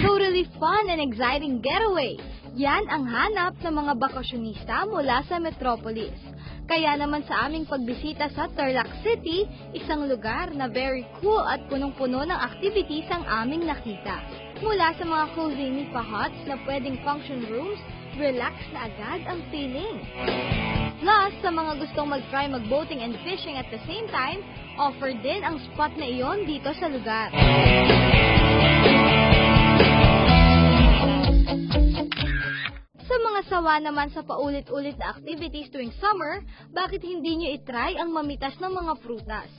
Totally fun and exciting getaway! Yan ang hanap ng mga bakasyonista mula sa Metropolis. Kaya naman sa aming pagbisita sa Tarlac City, isang lugar na very cool at punong-puno ng activities ang aming nakita. Mula sa mga cozy nipa huts na pwedeng function rooms, relax na agad ang feeling. Plus, sa mga gustong mag-try mag-boating and fishing at the same time, offer din ang spot na iyon dito sa lugar. Sa mga sawa naman sa paulit-ulit na activities tuwing summer, bakit hindi nyo itry ang mamitas ng mga prutas?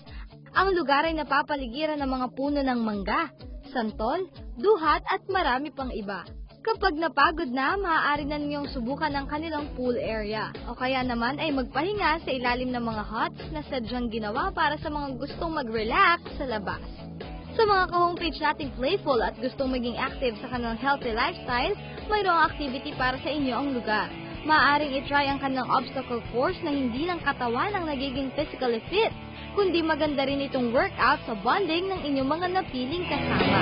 Ang lugar ay napapaligiran ng mga puno ng mangga, santol, duhat at marami pang iba. Kapag napagod na, maaari na ninyong subukan ang kanilang pool area. O kaya naman ay magpahinga sa ilalim ng mga huts na sadyang ginawa para sa mga gustong mag-relax sa labas. Sa mga ka-homepage nating playful at gustong maging active sa kanilang healthy lifestyle, mayroong activity para sa inyo ang lugar. Maaaring itry ang kanilang obstacle course na hindi ng katawan ang nagiging physically fit, kundi maganda rin itong workout sa bonding ng inyong mga napiling kasama.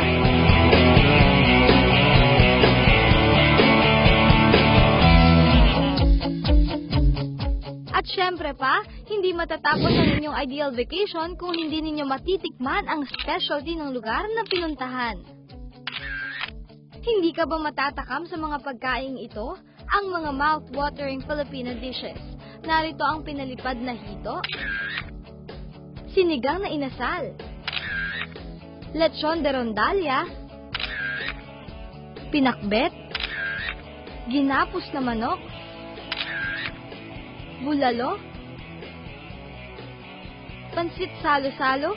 At syempre pa, hindi matatapos ang inyong ideal vacation kung hindi ninyo matitikman ang specialty ng lugar na pinuntahan. Hindi ka ba matatakam sa mga pagkain ito? Ang mga mouth-watering Filipino dishes. Narito ang pinalipad na hito, sinigang na inasal, lechon de rondalla, pinakbet, ginapos na manok, bulalo, pansit salo-salo,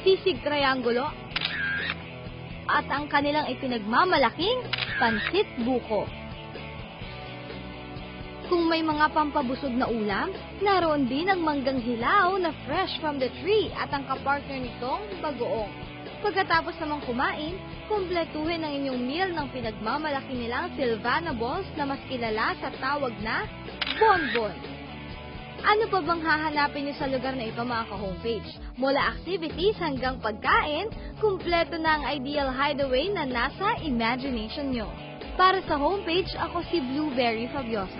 sisig triangulo, at ang kanilang ipinagmamalaking pansit buko. Kung may mga pampabusog na ulam, naroon din ang manggang hilaw na fresh from the tree at ang kapartner nitong bagoong. Pagkatapos namang kumain, kumpletuhin ang inyong meal ng pinagmamalaki nilang Silvana Balls na mas kilala sa tawag na bonbon. Ano pa bang hahanapin niyo sa lugar na ito mga ka-homepage? Mula activities hanggang pagkain, kumpleto na ang ideal hideaway na nasa imagination nyo. Para sa homepage, ako si Blueberry Fabiosa.